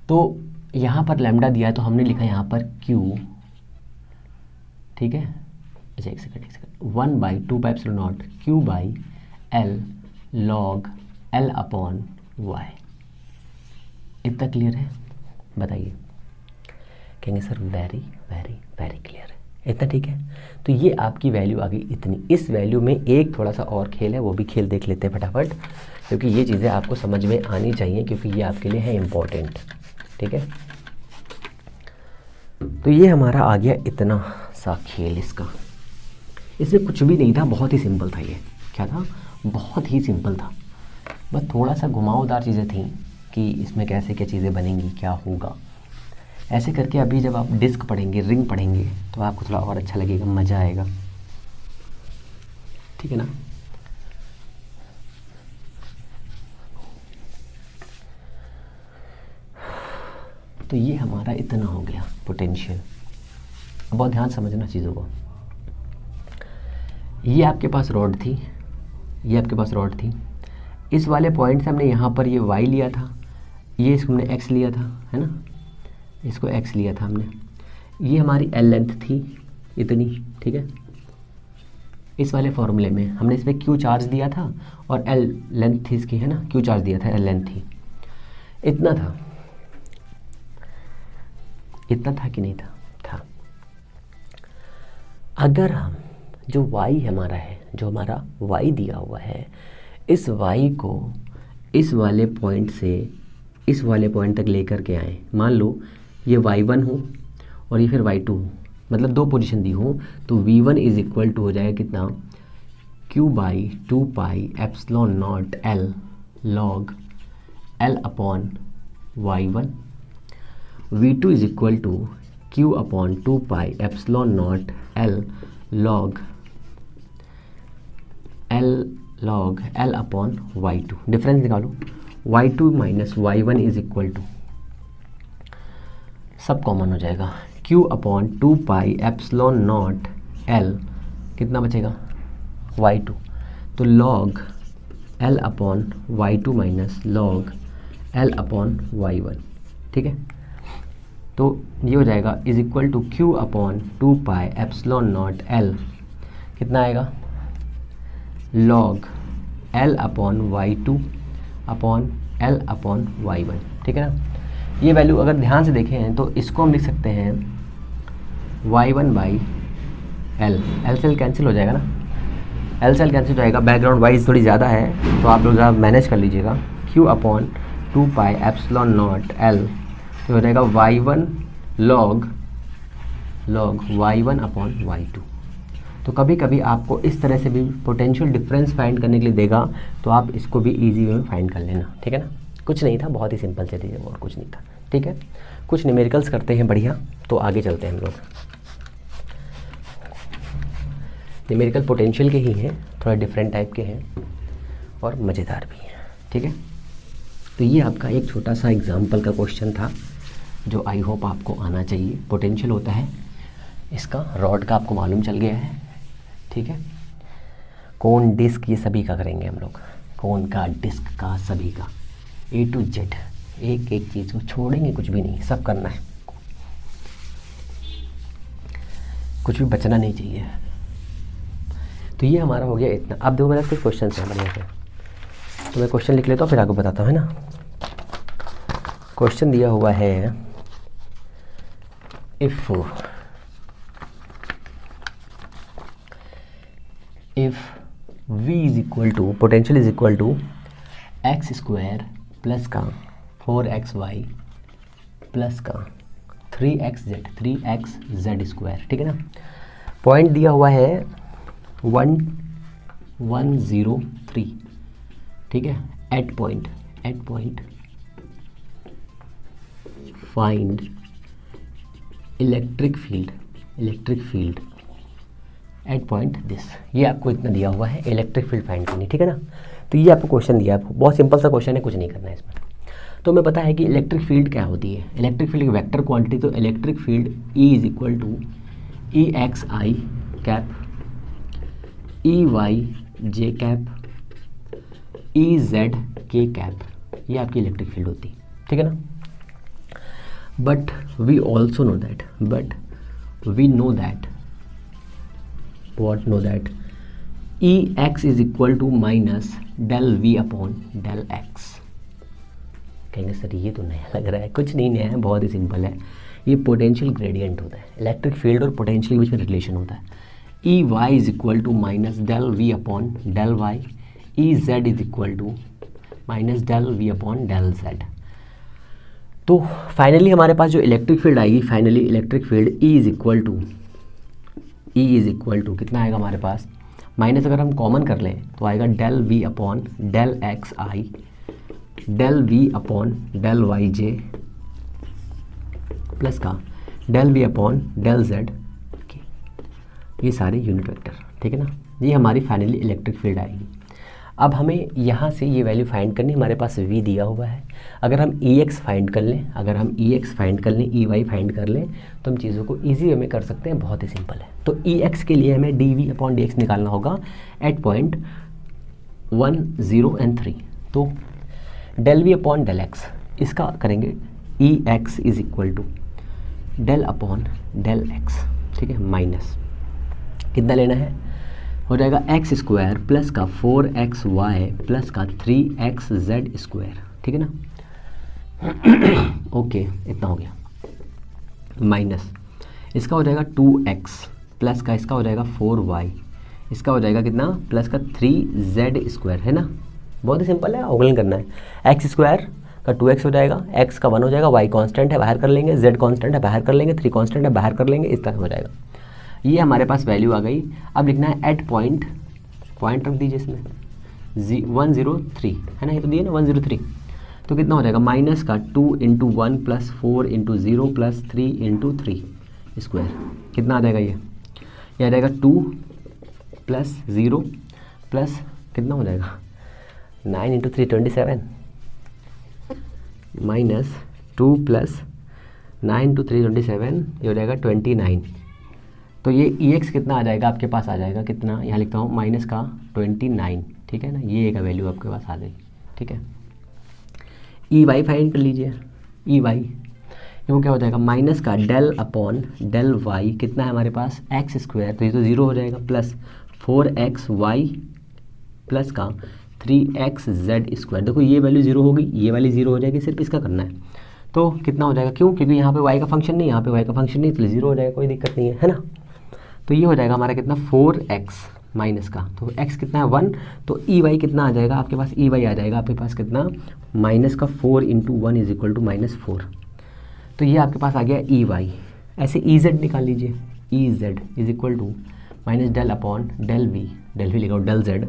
तो यहाँ पर लैम्डा दिया है तो हमने लिखा यहाँ पर q, ठीक है। अच्छा एक second 1/2 pi epsilon naught q/l log l upon y. इतना क्लियर है, बताइए। कहेंगे sir very very very clear है, इतना ठीक है। तो ये आपकी वैल्यू आ गई इतनी। इस वैल्यू में एक थोड़ा सा और खेल है, वो भी खेल देख लेते हैं फटाफट, क्योंकि ये चीज़ें आपको समझ में आनी चाहिए, क्योंकि ये आपके लिए है इम्पोर्टेंट, ठीक है। तो ये हमारा आ गया इतना सा खेल इसका, इसमें कुछ भी नहीं था, बहुत ही सिंपल था। ये क्या था, बहुत ही सिंपल था, बस थोड़ा सा घुमावदार चीज़ें थी कि इसमें कैसे क्या चीज़ें बनेंगी, क्या होगा, ऐसे करके। अभी जब आप डिस्क पढ़ेंगे, रिंग पढ़ेंगे, तो आपको थोड़ा और अच्छा लगेगा, मज़ा आएगा, ठीक है ना। तो ये हमारा इतना हो गया पोटेंशियल। बहुत ध्यान समझना चीज़ों को। ये आपके पास रॉड थी, इस वाले पॉइंट से हमने यहाँ पर ये y लिया था, ये इसको हमने x लिया था, है ना, इसको x लिया था हमने। ये हमारी l लेंथ थी इतनी, ठीक है। इस वाले फॉर्मूले में हमने इसमें q चार्ज दिया था और l लेंथ थी इसकी, है ना, q चार्ज दिया था, l लेंथ थी। इतना था कि नहीं था? था। अगर हम जो y हमारा है, जो हमारा y दिया हुआ है, इस y को इस वाले पॉइंट से इस वाले पॉइंट तक लेकर के आए, मान लो ये y1 हो और ये फिर y2 हो, मतलब दो पोजीशन दी हो, तो v1 इज इक्वल टू हो जाएगा कितना, q/2 pi epsilon naught l log l upon y1। v2 is equal to q/2 pi epsilon naught l log l upon y2। Difference निकालो, y2 minus y1 is equal to, सब common हो जाएगा, q/2 pi epsilon naught l, कितना बचेगा, y2, तो log L upon y2 minus log L upon y1, ठीक है। तो ये हो जाएगा is equal to Q upon 2 pi epsilon naught L, कितना आएगा log L upon y2 upon L upon y1, ठीक है ना। ये वैल्यू अगर ध्यान से देखें तो इसको हम लिख सकते हैं y1 बाई L, L से L कैंसिल हो जाएगा ना, L से L कैंसिल हो जाएगा, बैकग्राउंड वाइज थोड़ी ज़्यादा है तो आप लोग ज़रा मैनेज कर लीजिएगा। Q upon 2 pi epsilon naught L, तो हो जाएगा y1 log y1 upon y2। तो कभी कभी आपको इस तरह से भी पोटेंशियल डिफरेंस फाइंड करने के लिए देगा, तो आप इसको भी इजी वे में फाइंड कर लेना, ठीक है ना। कुछ नहीं था, बहुत ही सिंपल से चीज़, और कुछ नहीं था, ठीक है। कुछ न्यूमेरिकल्स करते हैं बढ़िया, तो आगे चलते हैं हम लोग। न्यूमेरिकल पोटेंशियल के ही हैं, थोड़ा डिफरेंट टाइप के हैं और मज़ेदार भी हैं, ठीक है। तो ये आपका एक छोटा सा एग्जाम्पल का क्वेश्चन था जो आई होप आपको आना चाहिए। पोटेंशियल होता है इसका रॉड का, आपको मालूम चल गया है, ठीक है। कोन डिस्क ये सभी का करेंगे हम लोग, कोन का, डिस्क का, सभी का A to Z, एक एक चीज़ को छोड़ेंगे, कुछ भी नहीं, सब करना है, कुछ भी बचना नहीं चाहिए। तो ये हमारा हो गया इतना। अब देखो मेरा कुछ क्वेश्चन है बढ़िया से, तो मैं क्वेश्चन लिख लेता हूँ फिर आपको बताता हूँ, है ना। क्वेश्चन दिया हुआ है if V is equal to, potential is equal to x square plus का 4xy प्लस का 3xz स्क्वायर, ठीक है ना। पॉइंट दिया हुआ है 1,103, ठीक है। At point find electric field at point this, ये आपको इतना दिया हुआ है, इलेक्ट्रिक फील्ड फाइंड करनी, ठीक है ना। तो ये आपको क्वेश्चन दिया है, बहुत सिंपल सा क्वेश्चन है, कुछ नहीं करना है इसमें। तो हमें पता है कि इलेक्ट्रिक फील्ड क्या होती है। इलेक्ट्रिक फील्ड की वेक्टर क्वांटिटी, तो electric field E is equal to EXI cap EY J cap EZ K cap, ये आपकी इलेक्ट्रिक फील्ड होती है, ठीक है ना। But we also know that, what know that Ex is equal to minus del V upon del x। कहेंगे sir ये तो नया लग रहा है, कुछ नहीं नया है, बहुत ही सिंपल है। ये पोटेंशियल ग्रेडियंट होता है, इलेक्ट्रिक फील्ड और पोटेंशियल के बीच में रिलेशन होता है। Ey is equal to minus del V upon del y, Ez is equal to minus del V upon del z। तो फाइनली हमारे पास जो इलेक्ट्रिक फील्ड आएगी, finally electric field E is equal to कितना आएगा हमारे पास, माइनस अगर हम कॉमन कर लें तो आएगा del V upon del XI del V upon del YJ plus का del V upon del Z, ये सारे यूनिट वेक्टर, ठीक है ना। ये हमारी फाइनली इलेक्ट्रिक फील्ड आएगी। अब हमें यहाँ से ये वैल्यू फाइंड करनी, हमारे पास V दिया हुआ है। अगर हम Ex फाइंड कर लें, Ey फाइंड कर लें, तो हम चीज़ों को ईजी वे में कर सकते हैं, बहुत ही सिंपल है। तो Ex के लिए हमें dV अपॉन dx निकालना होगा एट पॉइंट 1, 0 and 3। तो del V upon del x, इसका करेंगे Ex is equal to del upon del x, ठीक है, माइनस कितना लेना है, हो जाएगा एक्स स्क्वायर प्लस का 4xy प्लस का 3xz स्क्वायर, ठीक है ना। ओके इतना हो गया, माइनस इसका हो जाएगा 2x प्लस का इसका हो जाएगा 4y, इसका हो जाएगा कितना, प्लस का 3z स्क्वायर, है ना। बहुत ही सिंपल है, अवकलन करना है। एक्स स्क्वायर का 2x हो जाएगा, x का 1 हो जाएगा, y कांस्टेंट है बाहर कर लेंगे, z कांस्टेंट है बाहर कर लेंगे, 3 कांस्टेंट है बाहर कर लेंगे, इस तरह हो जाएगा। ये हमारे पास वैल्यू आ गई। अब लिखना है एट पॉइंट रख दीजिए इसमें 103, है ना, ये तो दिए ना 103। तो कितना हो जाएगा, माइनस का 2 into 1 plus 4 into 0 plus 3 into 3 square, कितना आ जाएगा, ये आ जाएगा 2 प्लस 0 प्लस कितना हो जाएगा 9 इंटू 3 27 माइनस 2 प्लस 9 इंटू 3 27, ये हो जाएगा 29। तो ये Ex कितना आ जाएगा आपके पास, आ जाएगा कितना, यहाँ लिखता हूँ माइनस का 29, ठीक है ना, ये एक वैल्यू आपके पास आ गई, ठीक है। ई वाई फाइंड कर लीजिए, ई वाई वो क्या हो जाएगा, माइनस का डेल अपॉन डेल वाई कितना है हमारे पास एक्स स्क्वायर, तो ये तो ज़ीरो हो जाएगा, प्लस 4xy प्लस का 3xz स्क्वायर। देखो ये वैल्यू ज़ीरो होगी, ये वाली ज़ीरो हो जाएगी, सिर्फ इसका करना है। तो कितना हो जाएगा, क्यों, क्योंकि यहाँ पे y का फंक्शन नहीं, यहाँ पे y का फंक्शन नहीं, तो ज़ीरो हो जाएगा, कोई दिक्कत नहीं है ना। तो ये हो जाएगा हमारा कितना 4x माइनस का, तो x कितना है 1, तो ई वाई कितना आ जाएगा आपके पास, ई वाई आ जाएगा आपके पास कितना माइनस का 4 इंटू 1 इज इक्वल टू -4। तो ये आपके पास आ गया ई वाई। ऐसे ई जेड निकाल लीजिए, e z is equal to minus del upon del v लिखा डेल जेड,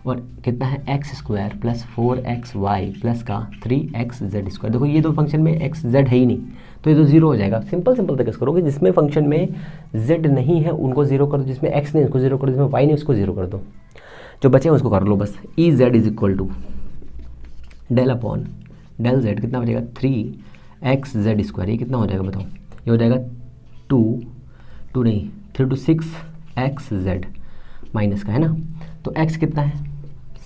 और कितना है x square plus 4xy plus का 3xz स्क्वायर। देखो ये दो फंक्शन में एक्स जेड है ही नहीं, तो ये तो जीरो हो जाएगा। सिंपल तरीके से करोगे, जिसमें फंक्शन में z नहीं है उनको जीरो कर दो, जिसमें x नहीं उसको जीरो कर दो, जिसमें y नहीं उसको जीरो कर दो, जो बचे उसको कर लो बस। E z is equal to del upon del z कितना हो जाएगा 3xz स्क्वायर, ये कितना हो जाएगा बताओ, ये हो जाएगा 3 to 6xz माइनस का है ना, तो x कितना है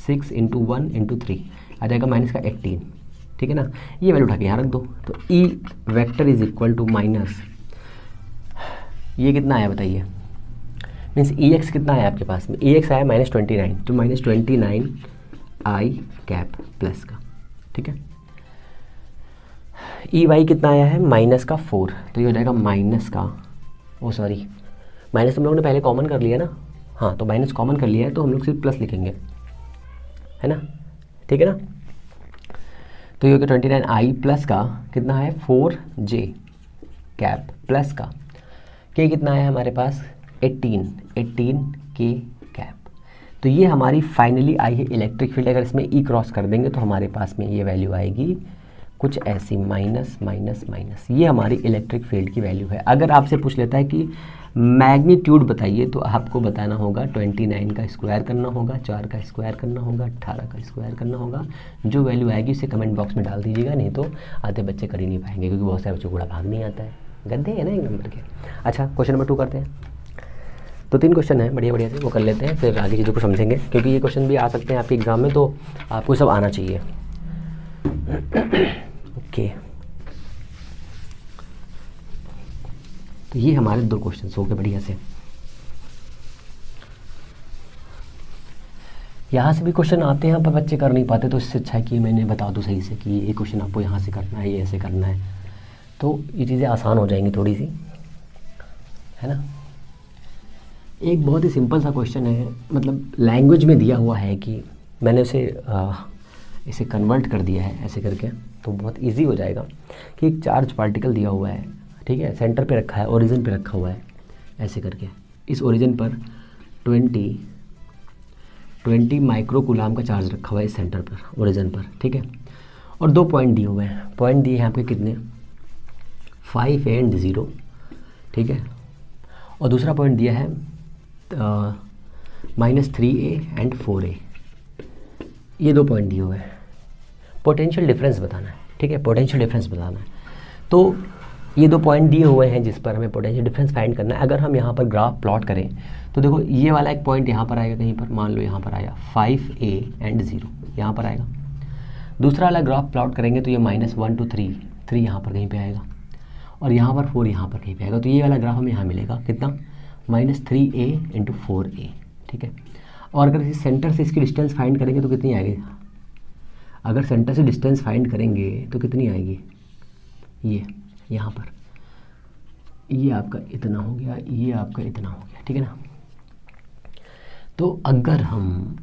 6 इंटू 1 इंटू 3 आ जाएगा माइनस का 18, ठीक है ना। ये वैल्यू उठा के यहाँ रख दो, तो e vector is equal to minus, ये कितना आया बताइए, मीन्स ई एक्स कितना आया आपके पास में, ई एक्स आया -29, तो -29 आई कैप प्लस का, ठीक है। ई वाई कितना आया है -4, तो ये हो जाएगा माइनस का, ओ सॉरी माइनस हम लोग ने पहले कॉमन कर लिया ना, हाँ तो माइनस कॉमन कर लिया है, तो हम लोग सिर्फ प्लस लिखेंगे, है ना, ठीक है ना। तो ये हो गया 29 आई प्लस का कितना है 4j कैप प्लस का के कितना है हमारे पास 18 के कैप। तो ये हमारी फाइनली आई है इलेक्ट्रिक फील्ड। अगर इसमें ई क्रॉस कर देंगे तो हमारे पास में ये वैल्यू आएगी कुछ ऐसी माइनस माइनस माइनस, ये हमारी इलेक्ट्रिक फील्ड की वैल्यू है। अगर आपसे पूछ लेता है कि मैग्नीट्यूड बताइए, तो आपको बताना होगा 29 का स्क्वायर करना होगा, 4 का स्क्वायर करना होगा, 18 का स्क्वायर करना होगा। जो वैल्यू आएगी उसे कमेंट बॉक्स में डाल दीजिएगा, नहीं तो आधे बच्चे कर ही नहीं पाएंगे, क्योंकि बहुत सारे बच्चों को भाग नहीं आता है, गद्दे है ना एक नंबर के। अच्छा क्वेश्चन नंबर 2 करते हैं। तो 3 क्वेश्चन है बढ़िया बढ़िया से, वो कर लेते हैं, फिर आगे चीज़ों को समझेंगे, क्योंकि ये क्वेश्चन भी आ सकते हैं आपके एग्जाम में, तो आपको सब आना चाहिए। ओके तो ये हमारे 2 क्वेश्चन हो गए बढ़िया से। यहाँ से भी क्वेश्चन आते हैं पर बच्चे कर नहीं पाते, तो इससे अच्छा है कि मैंने बता दूँ सही से कि ये क्वेश्चन आपको यहाँ से करना है, ये ऐसे करना है, तो ये चीज़ें आसान हो जाएंगी थोड़ी सी, है ना। एक बहुत ही सिंपल सा क्वेश्चन है, मतलब लैंग्वेज में दिया हुआ है कि मैंने उसे इसे कन्वर्ट कर दिया है ऐसे करके, तो बहुत इजी हो जाएगा कि एक चार्ज पार्टिकल दिया हुआ है, ठीक है, सेंटर पे रखा है, ओरिजिन पे रखा हुआ है ऐसे करके, इस ओरिजिन पर 20 माइक्रोकूलाम का चार्ज रखा हुआ है इस सेंटर पर, ओरिजिन पर, ठीक है। और 2 पॉइंट दिए हुए हैं, पॉइंट दिए हैं आपके कितने 5 एंड 0, ठीक है, और दूसरा पॉइंट दिया है -3a एंड 4a, ये 2 पॉइंट दिए हुए हैं। पोटेंशियल डिफरेंस बताना है, ठीक है, पोटेंशियल डिफरेंस बताना है। तो ये 2 पॉइंट दिए हुए हैं जिस पर हमें पोटेंशियल डिफरेंस फाइंड करना है। अगर हम यहाँ पर ग्राफ प्लॉट करें तो देखो ये वाला एक पॉइंट यहाँ पर आएगा कहीं पर, मान लो यहाँ पर आया 5a एंड 0 यहाँ पर आएगा। दूसरा वाला ग्राफ प्लॉट करेंगे तो ये -1 to 3 यहाँ पर कहीं पे आएगा, और यहाँ पर 4 यहाँ पर कहीं पे आएगा। तो ये वाला ग्राफ हमें यहाँ मिलेगा कितना -3a इंटू 4a, ठीक है। और अगर इस सेंटर से इसकी डिस्टेंस फाइंड करेंगे तो कितनी आएगी, अगर सेंटर से डिस्टेंस फाइंड करेंगे तो कितनी आएगी, ये यहाँ पर ये आपका इतना हो गया, ये आपका इतना हो गया, ठीक है ना। तो अगर हम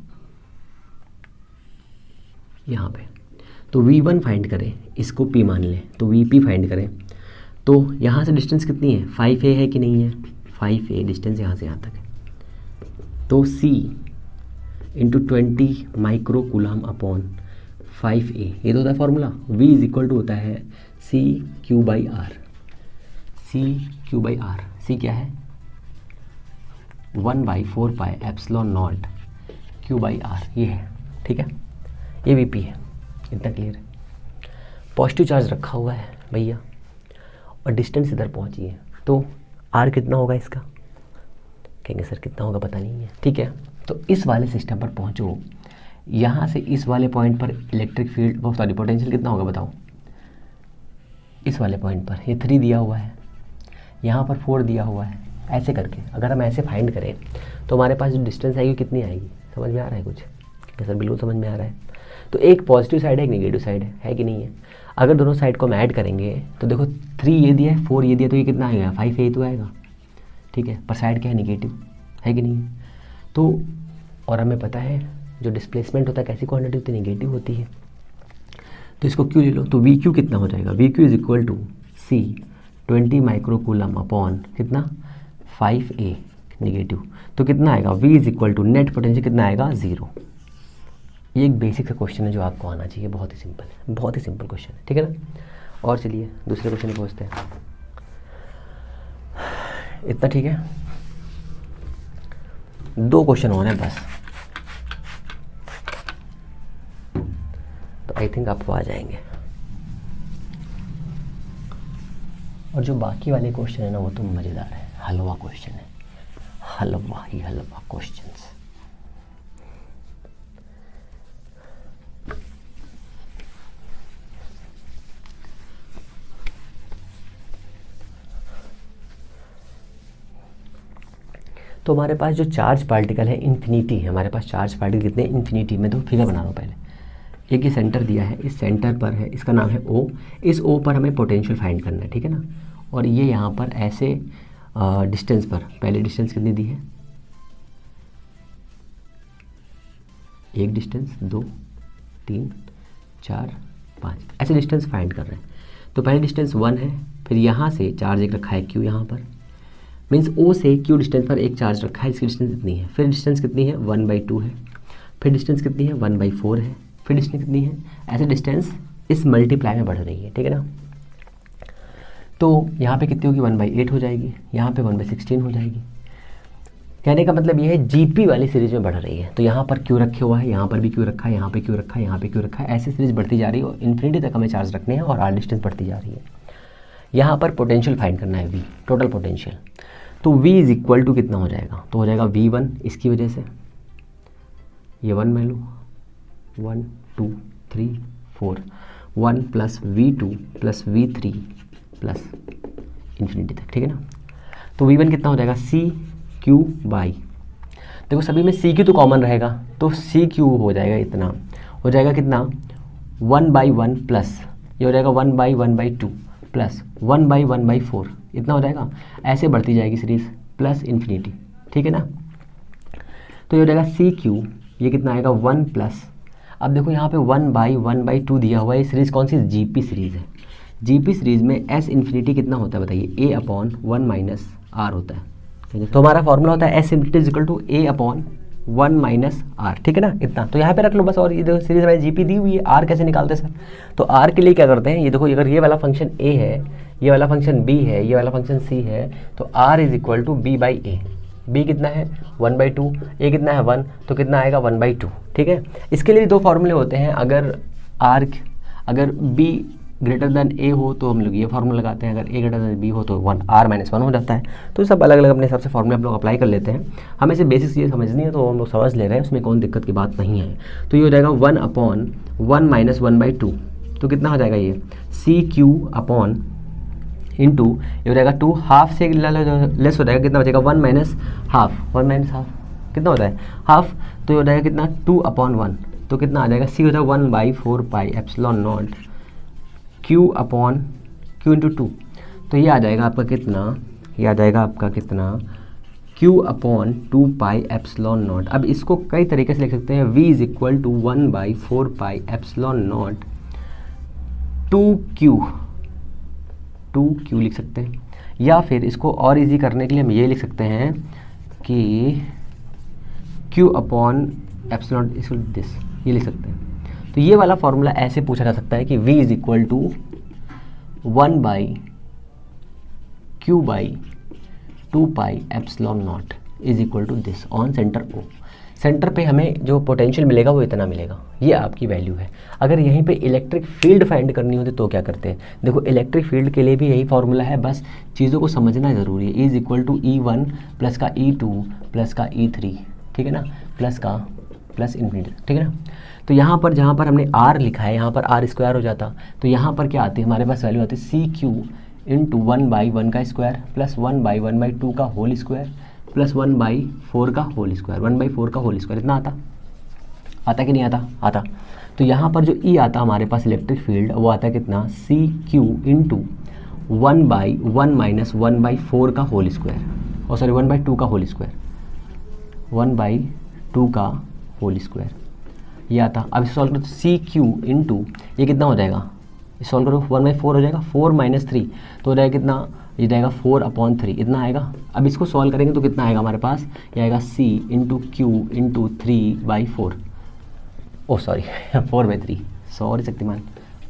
यहाँ पे तो V1 फाइंड करें, इसको P मान लें, तो VP फाइंड करें, तो यहाँ से डिस्टेंस कितनी है 5a है कि नहीं है, 5a डिस्टेंस यहाँ से यहाँ तक है। तो C इंटू 20 माइक्रोकूलाम अपॉन 5a, ये तो होता है formula, V is equal to होता है CQ/R, CQ/R, C क्या है 1/4πε0 Q/R, ये है, ठीक है, ये VP है, इतना क्लियर है। पॉजिटिव चार्ज रखा हुआ है भैया, और डिस्टेंस इधर पहुंची है, तो R कितना होगा इसका, कहेंगे सर कितना होगा पता नहीं है, ठीक है। तो इस वाले सिस्टम पर पहुँचो, यहाँ से इस वाले पॉइंट पर इलेक्ट्रिक फील्ड बहुत सारी पोटेंशियल कितना होगा बताओ। इस वाले पॉइंट पर ये 3 दिया हुआ है, यहाँ पर 4 दिया हुआ है, ऐसे करके अगर हम ऐसे फाइंड करें तो हमारे पास जो डिस्टेंस आएगी कितनी आएगी, समझ में आ रहा है कुछ? सर बिल्कुल समझ में आ रहा है। तो एक पॉजिटिव साइड है, एक नेगेटिव साइड है कि नहीं है? अगर दोनों साइड को हम ऐड करेंगे तो देखो 3 ये दिया है, 4 ये दिया, तो ये कितना आएगा? 5 ये तो आएगा, ठीक है। पर साइड क्या है? नेगेटिव है कि नहीं है? तो और हमें पता है जो डिस्प्लेसमेंट होता है कैसी क्वांटिटी होती है? नेगेटिव होती है। तो इसको क्यू ले लो, तो वी क्यू कितना हो जाएगा? V q is equal to c 20 microcoulomb upon कितना? 5a negative. तो कितना आएगा? v is equal to net potential कितना आएगा? 0। ये एक बेसिक सा क्वेश्चन है जो आपको आना चाहिए, बहुत ही सिंपल है, बहुत ही सिंपल क्वेश्चन है, ठीक है ना। और चलिए दूसरे क्वेश्चन पे पहुँचते हैं। इतना ठीक है, 2 क्वेश्चन होने बस, तो आई थिंक आपको आ जाएंगे। और जो बाकी वाले क्वेश्चन है ना वो तो मज़ेदार है, हलवा क्वेश्चन है, हलवा ही हलवा क्वेश्चंस। तो हमारे पास जो चार्ज पार्टिकल है इन्फिनिटी है, हमारे पास चार्ज पार्टिकल कितने? इन्फिनिटी में। तो फिगर बना रहा हूँ पहले। एक ही सेंटर दिया है, इस सेंटर पर है, इसका नाम है O। इस O पर हमें पोटेंशियल फाइंड करना है, ठीक है ना। और ये यहाँ पर ऐसे डिस्टेंस पर, पहले डिस्टेंस कितनी दी है? 1 डिस्टेंस, 2, 3, 4, 5, ऐसे डिस्टेंस फाइंड कर रहे हैं। तो पहले डिस्टेंस 1 है, फिर यहाँ से चार्ज एक रखा है Q, यहाँ पर मीन्स O से Q डिस्टेंस पर एक चार्ज रखा है, इसकी डिस्टेंस इतनी है। फिर डिस्टेंस कितनी है? 1/2 है। फिर डिस्टेंस कितनी है? 1/4 है। फिर डिस्टेंस कितनी है? ऐसे डिस्टेंस इस मल्टीप्लाई में बढ़ रही है, ठीक है ना। तो यहाँ पे कितनी होगी? 1/8 हो जाएगी, यहाँ पे 1/16 हो जाएगी। कहने का मतलब ये है GP वाली सीरीज में बढ़ रही है। तो यहाँ पर Q रखे हुआ है, यहाँ पर भी Q रखा है, यहाँ पे Q रखा है, यहाँ पे Q रखा है, ऐसी सीरीज बढ़ती जा रही है और इन्फिनिटी तक हमें चार्ज रखने हैं और R डिस्टेंस बढ़ती जा रही है। यहाँ पर पोटेंशियल फाइंड करना है V, टोटल पोटेंशियल। तो V इज इक्वल टू कितना हो जाएगा? तो हो जाएगा V1, इसकी वजह से ये 1 मैं लूँ, 1 2 3 4, 1 plus V2 plus V3 plus infinity तक, ठीक है ना। तो V1 कितना हो जाएगा? CQ बाई, देखो सभी में CQ तो कॉमन रहेगा, तो CQ हो जाएगा इतना, हो जाएगा कितना? 1/1 प्लस ये हो जाएगा 1/1/2 प्लस 1/1/4, इतना हो जाएगा। ऐसे बढ़ती जाएगी सीरीज प्लस इन्फिनिटी, ठीक है ना। तो ये हो जाएगा CQ, ये कितना आएगा? 1 प्लस, अब देखो यहाँ पे 1/1/2 दिया हुआ है। ये सीरीज़ कौन सी? GP सीरीज़ है। GP सीरीज़ में S इन्फिनिटी कितना होता है बताइए? A/1 - R होता है। तो हमारा फॉर्मूला होता है S infinity is equal to A/1 - R, ठीक है ना। इतना तो यहाँ पे रख लो बस। और ये देखो सीरीज में GP दी हुई है, R कैसे निकालते हैं सर? तो R के लिए क्या करते हैं? ये देखो अगर ये वाला फंक्शन A है, ये वाला फंक्शन B है, ये वाला फंक्शन C है, तो R is equal to B/A। B कितना है? 1/2, A कितना है? 1, तो कितना आएगा? 1/2, ठीक है। इसके लिए 2 फॉर्मूले होते हैं। अगर B ग्रेटर देन A हो तो हम लोग ये फार्मूला लगाते हैं, अगर A ग्रेटर देन B हो तो R-1 हो जाता है। तो सब अलग अलग अपने हिसाब से फार्मूले आप लोग अप्लाई कर लेते हैं। हमें से बेसिक चीज़ समझनी है तो हम लोग समझ ले रहे हैं, उसमें कौन दिक्कत की बात नहीं है। तो ये हो जाएगा 1/1 - 1/2, तो कितना हो जाएगा? ये CQ अपॉन इंटू ये हो जाएगा 2, हाफ से लेस हो जाएगा, कितना बचेगा? 1 - हाफ, 1 - हाफ कितना होता है? हाफ। तो ये हो जाएगा कितना? 2/1, तो कितना आ जाएगा? C हो जाएगा 1/4 pi epsilon not Q upon Q into 2। तो ये आ जाएगा आपका कितना? ये आ जाएगा आपका कितना? Q upon 2 pi epsilon naught. अब इसको कई तरीके से लिख सकते हैं। V is equal to 1/4 pi epsilon naught 2Q लिख सकते हैं, या फिर इसको और इजी करने के लिए हम ये लिख सकते हैं कि Q upon epsilon equal this, ये लिख सकते हैं। तो ये वाला फॉर्मूला ऐसे पूछा जा सकता है कि V is equal to 1/Q/2 pi epsilon naught is equal to this on centre O। Centre पे हमें जो पोटेंशियल मिलेगा वो इतना मिलेगा, ये आपकी वैल्यू है। अगर यहीं पे इलेक्ट्रिक फील्ड फाइंड करनी होती तो क्या करते हैं? देखो इलेक्ट्रिक फील्ड के लिए भी यही फॉर्मूला है, बस चीज़ों को समझना ज़रूरी है। E is equal to E1 plus का E2 प्लस का E3, ठीक है ना। प्लस का प्लस इन्फिनिटी, ठीक है ना। तो यहाँ पर जहाँ पर हमने r लिखा है यहाँ पर r स्क्वायर हो जाता, तो यहाँ पर क्या आती है हमारे पास वैल्यू आती है सी क्यू इंटू 1/1 का स्क्वायर प्लस 1/1/2 का होल स्क्वायर प्लस 1/4 का होल स्क्वायर, 1/4 का होल स्क्वायर। इतना आता कि नहीं आता। तो यहाँ पर जो E आता हमारे पास इलेक्ट्रिक फील्ड वो आता है कितना, सी क्यू इंटू 1/1 माइनस 1/4 का होल स्क्वायर, और सॉरी 1/2 का होल स्क्वायर, 1/2 का होल स्क्वायर ये आता। अब इसे सॉल्व करो तो सी क्यू इंटू ये कितना हो जाएगा, सॉल्व करो 1/4 हो जाएगा, 4 - 3 तो हो जाएगा कितना, ये जाएगा 4/3, इतना आएगा। अब इसको सॉल्व करेंगे तो कितना आएगा हमारे पास, ये आएगा सी इंटू क्यू इंटू 3/4, ओ सॉरी 4/3, सॉरी शक्तिमान,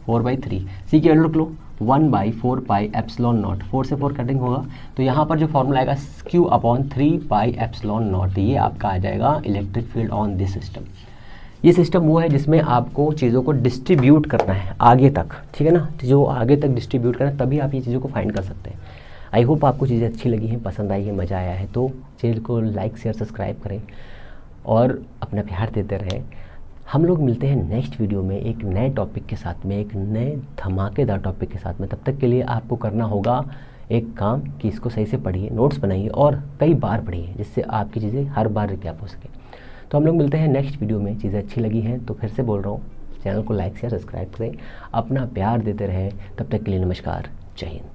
4/3। सी की वैल्यू रख लो 1/4 पाई एप्सिलॉन नॉट, 4 से 4 कटिंग होगा तो यहाँ पर जो फॉर्मूला आएगा Q/3 पाई एप्सिलॉन नॉट, ये आपका आ जाएगा electric field on this system. ये सिस्टम वो है जिसमें आपको चीज़ों को डिस्ट्रीब्यूट करना है आगे तक, ठीक है ना, जो आगे तक डिस्ट्रीब्यूट करना है तभी आप ये चीज़ों को फाइंड कर सकते हैं। आई होप आपको चीज़ें अच्छी लगी हैं, पसंद आई है, मज़ा आया है, तो चैनल को लाइक शेयर सब्सक्राइब करें और अपना प्यार देते रहें। हम लोग मिलते हैं नेक्स्ट वीडियो में एक नए टॉपिक के साथ में, एक नए धमाकेदार टॉपिक के साथ में। तब तक के लिए आपको करना होगा एक काम कि इसको सही से पढ़िए, नोट्स बनाइए और कई बार पढ़िए, जिससे आपकी चीज़ें हर बार रिकैप हो सके। तो हम लोग मिलते हैं नेक्स्ट वीडियो में। चीज़ें अच्छी लगी हैं तो फिर से बोल रहा हूँ, चैनल को लाइक शेयर सब्सक्राइब करें, अपना प्यार देते रहें। तब तक के लिए नमस्कार, जय हिंद।